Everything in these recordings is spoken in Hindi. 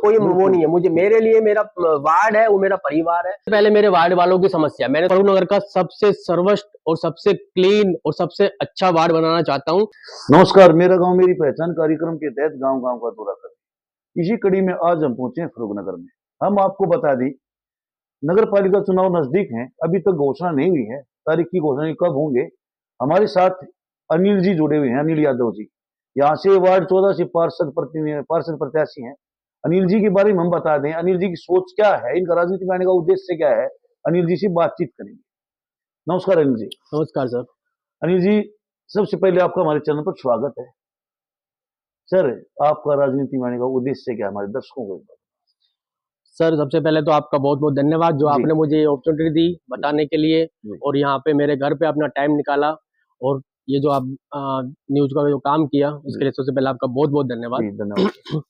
कोई वो नहीं है। मुझे, मेरे लिए मेरा वार्ड है वो मेरा परिवार है। पहले मेरे वार्ड वालों की समस्या, मैंने फरूख नगर का सबसे सर्वश्रेष्ठ और सबसे क्लीन और सबसे अच्छा वार्ड बनाना चाहता हूँ। नमस्कार, मेरा गांव मेरी पहचान कार्यक्रम के तहत गांव गांव का दौरा कर इसी कड़ी में आज हम पहुंचे हैं फरूख नगर में। हम आपको बता दें, नगर पालिका चुनाव नजदीक हैं, अभी तक घोषणा नहीं हुई है, तारीख की घोषणा कब होंगे। हमारे साथ अनिल जी जुड़े हुए हैं, अनिल यादव जी, यहाँ से वार्ड 14 से पार्षद प्रत्याशी हैं। अनिल जी के बारे में हम बता दें, अनिल जी की सोच क्या है, इनका राजनीति में आने का उद्देश्य क्या है, अनिल जी से बातचीत करेंगे। नमस्कार अनिल जी। नमस्कार सर। अनिल जी, सबसे पहले आपका हमारे चैनल पर स्वागत है। सर, आपका राजनीति में आने का उद्देश्य क्या है, हमारे दर्शकों को? सर, सबसे पहले तो आपका बहुत बहुत धन्यवाद जो आपने मुझे ये अपॉर्चुनिटी दी बताने के लिए, और यहाँ पे मेरे घर पे अपना टाइम निकाला, और ये जो आप न्यूज का जो काम किया इसके लिए सबसे पहले आपका बहुत बहुत धन्यवाद।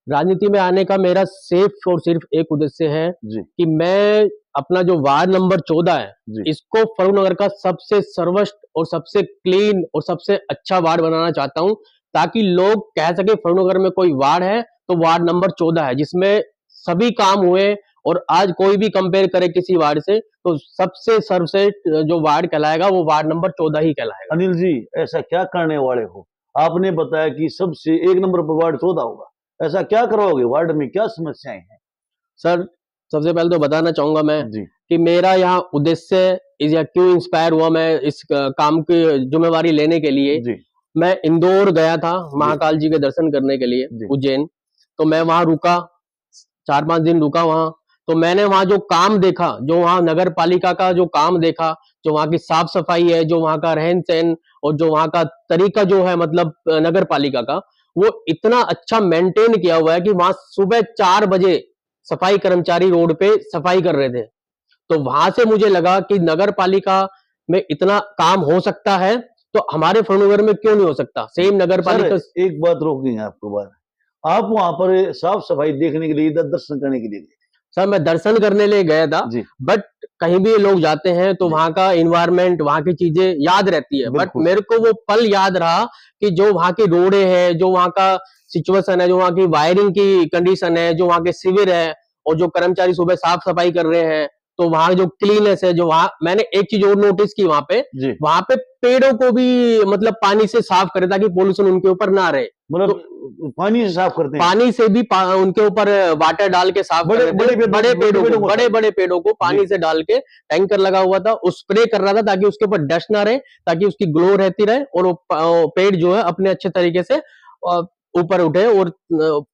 राजनीति में आने का मेरा सिर्फ और सिर्फ एक उद्देश्य है कि मैं अपना जो वार्ड नंबर 14 है इसको फरूख नगर का सबसे सर्वश्रेष्ठ और सबसे क्लीन और सबसे अच्छा वार्ड बनाना चाहता हूँ, ताकि लोग कह सके फरूख नगर में कोई वार्ड है तो वार्ड नंबर 14 है, जिसमें सभी काम हुए। और आज कोई भी कंपेयर करे किसी वार्ड से तो सबसे सर्वश्रेष्ठ जो वार्ड कहलाएगा वो वार्ड नंबर 14 ही कहलाएगा। अनिल जी, ऐसा क्या करने वाले हो? आपने बताया कि सबसे एक नंबर पर वार्ड 14 होगा, ऐसा क्या करवाओगे? वार्ड में क्या समस्याएं हैं? सर, सबसे पहले तो बताना चाहूंगा मैं कि मेरा यहाँ उद्देश्य या क्यों इंस्पायर हुआ मैं इस काम की जिम्मेवारी लेने के लिए। मैं इंदौर गया था महाकाल जी के दर्शन करने के लिए उज्जैन, तो मैं वहां रुका, 4-5 दिन रुका वहां। तो मैंने वहां जो काम देखा, जो वहां नगर पालिका का जो काम देखा, जो वहां की साफ सफाई है, जो वहां का रहन सहन और जो वहां का तरीका जो है, मतलब नगर पालिका का, वो इतना अच्छा मेंटेन किया हुआ है कि वहां सुबह 4 बजे सफाई कर्मचारी रोड पे सफाई कर रहे थे। तो वहां से मुझे लगा कि नगर पालिका में इतना काम हो सकता है तो हमारे फरूख नगर में क्यों नहीं हो सकता। सेम नगर पालिका। एक बात रोक देंगे आपको, बात आप वहां पर साफ सफाई देखने के लिए, दर्शन करने के लिए? सर, मैं दर्शन करने लिए गया था, बट कहीं भी लोग जाते हैं तो वहां का इन्वायरमेंट, वहां की चीजें याद रहती है, बट मेरे को वो पल याद रहा कि जो वहां की रोडे है, जो वहां का सिचुएशन है, जो वहां की वायरिंग की कंडीशन है, जो वहां के सिविर है, और जो कर्मचारी सुबह साफ सफाई कर रहे हैं, तो वहां जो क्लीननेस है, जो वहां मैंने एक चीज और नोटिस की, वहां पे पेड़ों को भी मतलब पानी से साफ करे ताकि पोल्यूशन उनके ऊपर ना रहे। मतलब तो पानी से साफ करते हैं? पानी से भी उनके ऊपर वाटर डाल के साफ बड़े बड़े पेड़ों को पानी से डाल के टैंकर लगा हुआ था, उस स्प्रे कर रहा था ताकि उसके ऊपर डस्ट ना रहे, ताकि उसकी ग्लो रहती रहे और पेड़ जो है अपने अच्छे तरीके से ऊपर उठे और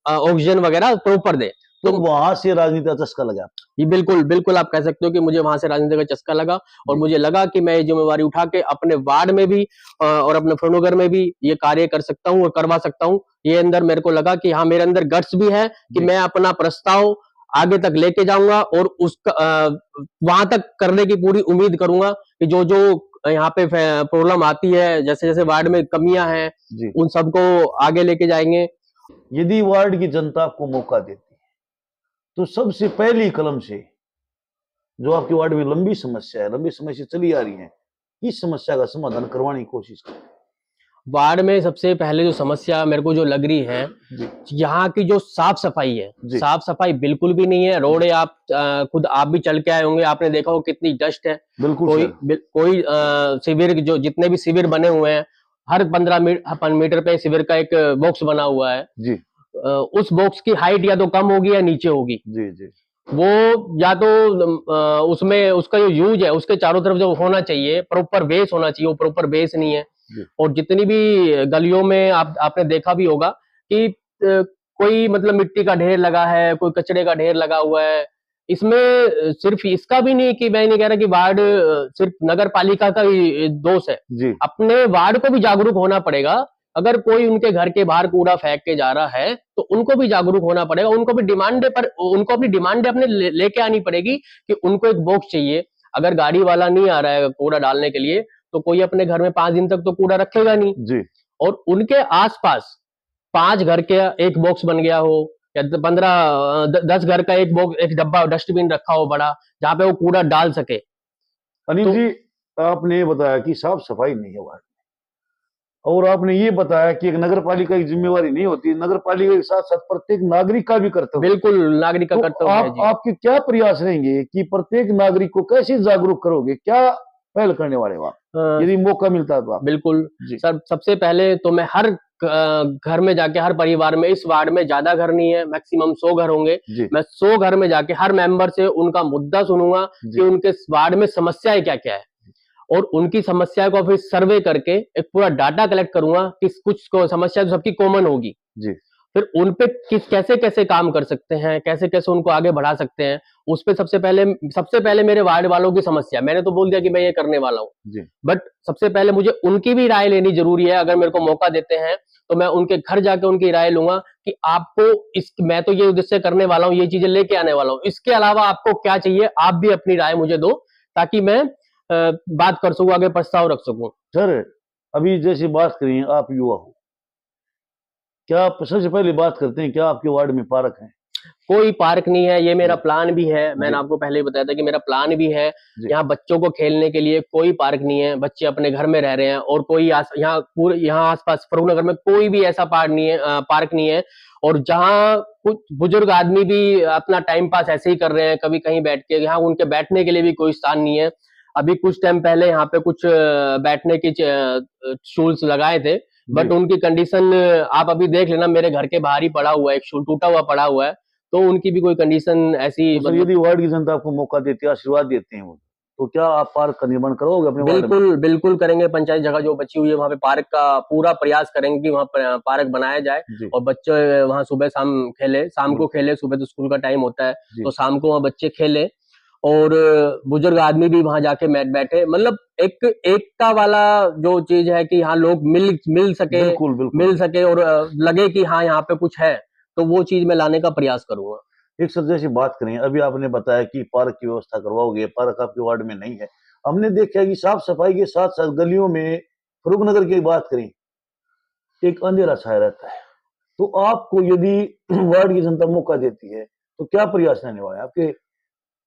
ऑक्सीजन वगैरह प्रॉपर दे। तो वहां से राजनीति का चस्का लगा? ये बिल्कुल बिल्कुल आप कह सकते हो कि मुझे वहां से राजनीति का चस्का लगा, और मुझे लगा कि मैं ये जिम्मेवारी उठा के अपने वार्ड में भी और अपने फरूख नगर में भी ये कार्य कर सकता हूँ और करवा सकता हूँ। ये अंदर मेरे को लगा कि हाँ, मेरे अंदर गट्स भी है कि मैं अपना प्रस्ताव आगे तक लेके जाऊंगा और उसका वहां तक करने की पूरी उम्मीद करूंगा कि जो जो यहाँ पे प्रॉब्लम आती है, जैसे जैसे वार्ड में कमियां हैं, उन सबको आगे लेके जाएंगे। यदि वार्ड की जनता आपको मौका देती है तो सबसे पहली कलम से जो आपके वार्ड में लंबी समस्या चली आ रही है, इस समस्या का समाधान करवाने की कोशिश करें। वार्ड में सबसे पहले जो समस्या मेरे को जो लग रही है, यहाँ की जो साफ सफाई है, साफ सफाई बिल्कुल भी नहीं है। रोड आप खुद आप भी चल के आए होंगे, आपने देखा हो कितनी डस्ट है। कोई शिविर, जो जितने भी शिविर बने हुए हैं, हर 15 मीटर पे शिविर का एक बॉक्स बना हुआ है जी। उस बॉक्स की हाइट या तो कम होगी या नीचे होगी जी जी। वो या तो उसमें उसका जो यूज है उसके चारों तरफ जो होना चाहिए, प्रॉपर बेस होना चाहिए, वो प्रॉपर बेस नहीं है। और जितनी भी गलियों में आपने देखा भी होगा कि कोई मतलब मिट्टी का ढेर लगा है, कोई कचरे का ढेर लगा हुआ है। इसमें सिर्फ इसका भी नहीं कि मैं नहीं कह रहा कि वार्ड सिर्फ नगर पालिका का ही दोष है, अपने वार्ड को भी जागरूक होना पड़ेगा। अगर कोई उनके घर के बाहर कूड़ा फेंक के जा रहा है तो उनको भी जागरूक होना पड़ेगा, उनको अपनी डिमांड अपने लेके आनी पड़ेगी कि उनको एक बॉक्स चाहिए। अगर गाड़ी वाला नहीं आ रहा है कूड़ा डालने के लिए तो कोई अपने घर में 5 दिन तक तो कूड़ा रखेगा नहीं जी। और उनके आसपास 5 घर के एक बॉक्स बन गया हो या 10 घर का एक बॉक्स, एक डब्बा डस्टबिन रखा हो बड़ा, जहां पे वो कूड़ा डाल सके। अनिल जी, आपने बताया कि साफ सफाई नहीं है वार्ड में, और आपने ये बताया कि एक नगर पालिका की जिम्मेवारी नहीं होती, नगर पालिका के साथ साथ प्रत्येक नागरिक का भी कर्तव्य। बिल्कुल नागरिक का तो कर्तव्य है जी। आपके क्या प्रयास रहेंगे कि प्रत्येक नागरिक को कैसे जागरूक करोगे, क्या पहल करने वाले हो आप, अ, यदि मौका मिलता है तो आप? बिल्कुल जी सर, सबसे पहले तो मैं हर घर में जाके, हर परिवार में, इस वार्ड में ज्यादा घर नहीं है, मैक्सिमम 100 घर होंगे, जी मैं 100 घर में जाके हर मेंबर से उनका मुद्दा सुनूंगा कि जी उनके वार्ड में समस्याएं क्या क्या है, और उनकी समस्या को फिर सर्वे करके एक पूरा डाटा कलेक्ट करूंगा कि कुछ समस्या तो सबकी कॉमन होगी, जी फिर उन पे किस कैसे कैसे काम कर सकते हैं, कैसे कैसे उनको आगे बढ़ा सकते हैं, उस पे सबसे पहले मेरे वार्ड वालों की समस्या, मैंने तो बोल दिया कि मैं ये करने वाला हूँ, जी बट सबसे पहले मुझे उनकी भी राय लेनी जरूरी है। अगर मेरे को मौका देते हैं तो मैं उनके घर जाके उनकी राय लूंगा कि आपको इस मैं तो ये उद्देश्य करने वाला हूँ, ये चीजें लेके आने वाला हूँ, इसके अलावा आपको क्या चाहिए, आप भी अपनी राय मुझे दो, ताकि मैं बात कर सकूं, आगे प्रस्ताव रख सकूं। सर, अभी जैसे बात करें, आप युवा हो, क्या आप सबसे पहले बात करते हैं क्या आपके वार्ड में पार्क है? कोई पार्क नहीं है, ये मेरा जी प्लान भी है, मैंने जी आपको पहले ही बताया था कि मेरा प्लान भी है। जी यहाँ बच्चों को खेलने के लिए कोई पार्क नहीं है, बच्चे अपने घर में रह रहे हैं, और कोई यहाँ पूरे यहाँ आसपास फरूखनगर में कोई भी ऐसा पार्क नहीं है। और जहाँ कुछ बुजुर्ग आदमी भी अपना टाइम पास ऐसे ही कर रहे हैं, कभी कहीं बैठ के, यहाँ उनके बैठने के लिए भी कोई स्थान नहीं है। अभी कुछ टाइम पहले यहाँ पे कुछ बैठने की स्टूल्स लगाए थे, बट जी। उनकी कंडीशन आप अभी देख लेना, मेरे घर के बाहर ही पड़ा हुआ है, एक स्टूल टूटा हुआ पड़ा हुआ है, तो उनकी भी कोई कंडीशन ऐसी, तो सर, मतलब यदि वार्ड की जनता आपको मौका देती है, आशीर्वाद देते हैं वो, तो क्या आप पार्क का निर्माण करोगे अपने वार्ड में? बिल्कुल बिल्कुल करेंगे। पंचायत जगह जो बची हुई है वहाँ पे पार्क का पूरा प्रयास करेंगे कि वहाँ पर पार्क बनाया जाए, जी और बच्चे वहाँ सुबह शाम खेले, शाम को बिल्कुल खेले, सुबह तो स्कूल का टाइम होता है, जी तो शाम को वहाँ बच्चे खेले, और बुजुर्ग आदमी भी वहां जाके बैठे, मतलब एक एकता वाला जो चीज है कि हाँ लोग मिल मिल सके, बिल्कुल बिल्कुल। और लगे कि हाँ यहाँ पे कुछ है, तो वो चीज मैं लाने का प्रयास करूंगा। एक सर, जैसी बात करें, अभी आपने बताया कि पार्क की व्यवस्था करवाओगे, पार्क आपके वार्ड में नहीं है। हमने देखा है कि साफ सफाई के साथ साथ गलियों में, फरूखनगर की बात करें, एक अंधेरा छाया रहता है। तो आपको यदि वार्ड की जनता मौका देती है तो क्या प्रयास रहने वाले हैं आपके,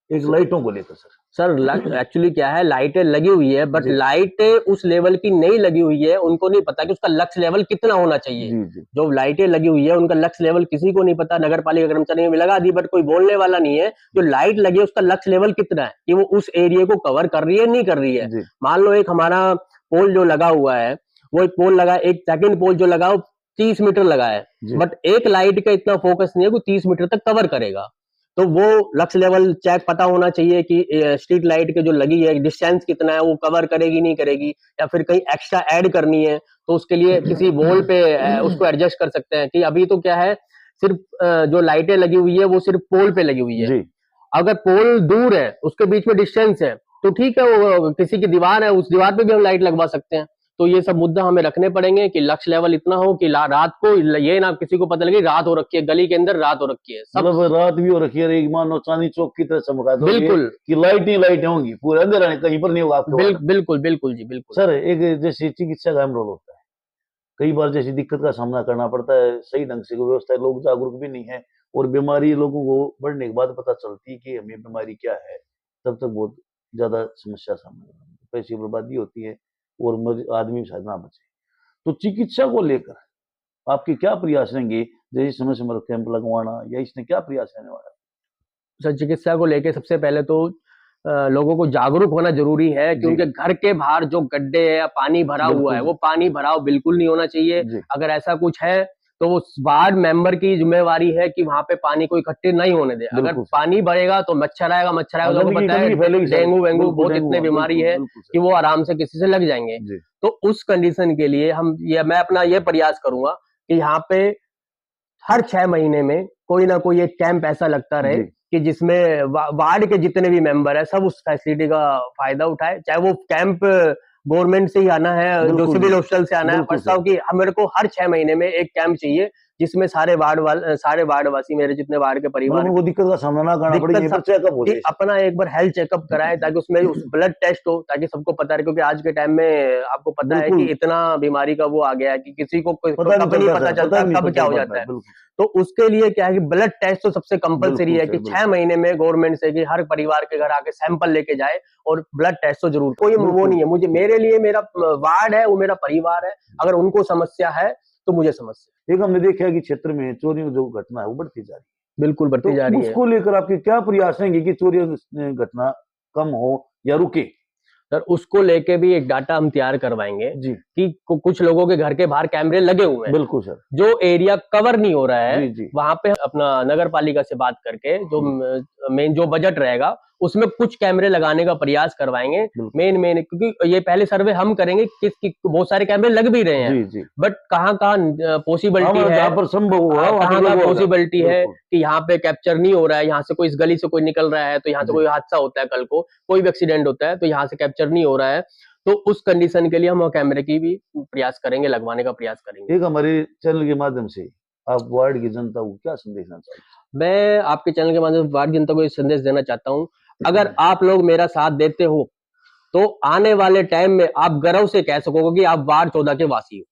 एक लाइटों को लेकर सर? सर एक्चुअली क्या है, लाइटें लगी हुई है, बट जी लाइटें उस लेवल की नहीं लगी हुई है, उनको नहीं पता कि उसका लक्ष्य लेवल कितना होना चाहिए। जी जी जो लाइटें लगी हुई है उनका लक्ष्य लेवल किसी को नहीं पता, नगर पालिका कर्मचारियों ने लगा दी, बट कोई बोलने वाला नहीं है जो लाइट लगी है उसका लक्ष्य लेवल कितना है, कि वो उस एरिया को कवर कर रही है, नहीं कर रही है। जी मान लो एक हमारा पोल जो लगा हुआ है, वो एक पोल लगा, एक सेकंड पोल जो लगा वो 30 मीटर लगा है, जी बट एक लाइट का इतना फोकस नहीं है कि 30 मीटर तक कवर करेगा। तो वो लक्ष्य लेवल चेक पता होना चाहिए कि स्ट्रीट लाइट के जो लगी है डिस्टेंस कितना है, वो कवर करेगी नहीं करेगी, या फिर कहीं एक्स्ट्रा ऐड करनी है, तो उसके लिए किसी वॉल पे उसको एडजस्ट कर सकते हैं। कि अभी तो क्या है, सिर्फ जो लाइटें लगी हुई है वो सिर्फ पोल पे लगी हुई है, जी अगर पोल दूर है, उसके बीच में डिस्टेंस है, तो ठीक है, वो किसी की दीवार है, उस दीवार पे भी हम लाइट लगवा सकते हैं। तो ये सब मुद्दा हमें रखने पड़ेंगे कि लक्ष्य लेवल इतना हो कि रात को ये ना किसी को पता लगे रात हो रखी है, गली के अंदर रात हो रखी है, सब। मतलब रात भी हो रखी है, एक मानो चांदनी चौक की तरह चमका दो बिल्कुल कि लाइटें होंगी, पूरे अंदर कहीं पर नहीं होगा आपके वार्ड में। बिल्कुल बिल्कुल जी, बिल्कुल। सर, एक जैसे चिकित्सा का अहम रोल होता है, कई बार जैसी दिक्कत का सामना करना पड़ता है, सही ढंग से कोई व्यवस्था है, लोग जागरूक भी नहीं है, और बीमारी लोगों को बढ़ने के बाद पता चलती है कि हमें बीमारी क्या है, तब तक बहुत ज्यादा समस्या सामने आती है, पैसे की बर्बादी होती है, और आदमी शायद ना बचे। तो चिकित्सा को लेकर आपके क्या प्रयास रहेंगे, जैसे समय समय कैंप लगवाना, या इसमें क्या प्रयास रहने वाला सर चिकित्सा को लेके सबसे पहले तो लोगों को जागरूक होना जरूरी है है? कि जी उनके घर के बाहर जो गड्ढे है या पानी भरा हुआ है, बिल्कुल वो पानी भराव बिल्कुल नहीं होना चाहिए। जी अगर ऐसा कुछ है तो वो वार्ड मेंबर की जिम्मेवारी है कि वहां पे पानी को इकट्ठे नहीं होने दे। अगर बिल्कुल पानी बढ़ेगा तो मच्छर आएगा, तो आपको गंदगी पता है गंदगी फैलेगी सर, डेंगू वेंगू बिल्कुल बहुत डेंगू, इतने बीमारी बिल्कुल है बिल्कुल कि सर। वो आराम से किसी से लग जाएंगे। जी तो उस कंडीशन के लिए मैं अपना ये प्रयास करूंगा कि यहाँ पे हर 6 महीने में कोई ना कोई एक कैंप ऐसा लगता रहे जी कि जिसमें वार्ड के जितने भी मेंबर है सब उस फैसिलिटी का फायदा उठाए, चाहे वो कैंप गवर्नमेंट से ही आना है, जो बिल्कुल सिविल हॉस्पिटल से आना है, बिल्कुल सर। प्रस्ताव की मेरे को हर 6 महीने में एक कैंप चाहिए, जिसमें सारे वार्ड वासी, मेरे जितने वार्ड के परिवार, उनको दिक्कत का सामना ना करना पड़े, चेकअप हो जाए, अपना एक बार हेल्थ चेकअप कराएं, ताकि उसमें उस ब्लड टेस्ट हो, ताकि सबको पता रहे, क्योंकि आज के टाइम में आपको पता है कि इतना बीमारी का वो आ गया है कि किसी को कब नहीं पता चलता कब क्या हो जाता है। तो उसके लिए क्या है कि ब्लड टेस्ट तो सबसे कंपलसरी है कि 6 महीने में गवर्नमेंट से कि हर परिवार के घर आके सैंपल लेके जाए और ब्लड टेस्ट तो जरूर। कोई वो नहीं है, मुझे, मेरे लिए मेरा वार्ड है, वो मेरा परिवार है, अगर उनको समस्या है तो मुझे समस्या। एक हमने देखा है कि क्षेत्र में चोरियों जो घटना है वो बढ़ती जा रही है, बिल्कुल बढ़ती जा रही है। उसको लेकर आपके क्या प्रयास हैं कि चोरियों घटना कम हो या रुके? सर उसको लेके भी एक डाटा हम तैयार करवाएंगे जी कि कुछ लोगों के घर के बाहर कैमरे लगे हुए हैं, बिल्कुल सर, जो एरिया कवर नहीं हो रहा है, जी जी, वहां पे अपना नगर पालिका से बात करके जो मेन जो बजट रहेगा उसमें कुछ कैमरे लगाने का प्रयास करवाएंगे, मेन क्योंकि ये पहले सर्वे हम करेंगे कि बहुत सारे कैमरे लग भी रहे हैं, जी, बट कहाँ पॉसिबिलिटी है, जहाँ पर संभव हुआ कहाँ पॉसिबिलिटी है कि यहाँ पे कैप्चर नहीं हो रहा है, यहाँ से कोई इस गली से कोई निकल रहा है तो यहाँ से कोई हादसा होता है, कल को कोई भी एक्सीडेंट होता है तो यहाँ से कैप्चर नहीं हो रहा है, तो उस कंडीशन के लिए हम कैमरे की भी प्रयास करेंगे, लगवाने का प्रयास करेंगे। एक हमारे चैनल के माध्यम से आप वार्ड की जनता को क्या संदेश देना चाहते हैं? मैं आपके चैनल के माध्यम से वार्ड जनता को संदेश देना चाहता हूँ, अगर आप लोग मेरा साथ देते हो तो आने वाले टाइम में आप गर्व से कह सकोगे कि आप वार्ड 14 के वासी हो।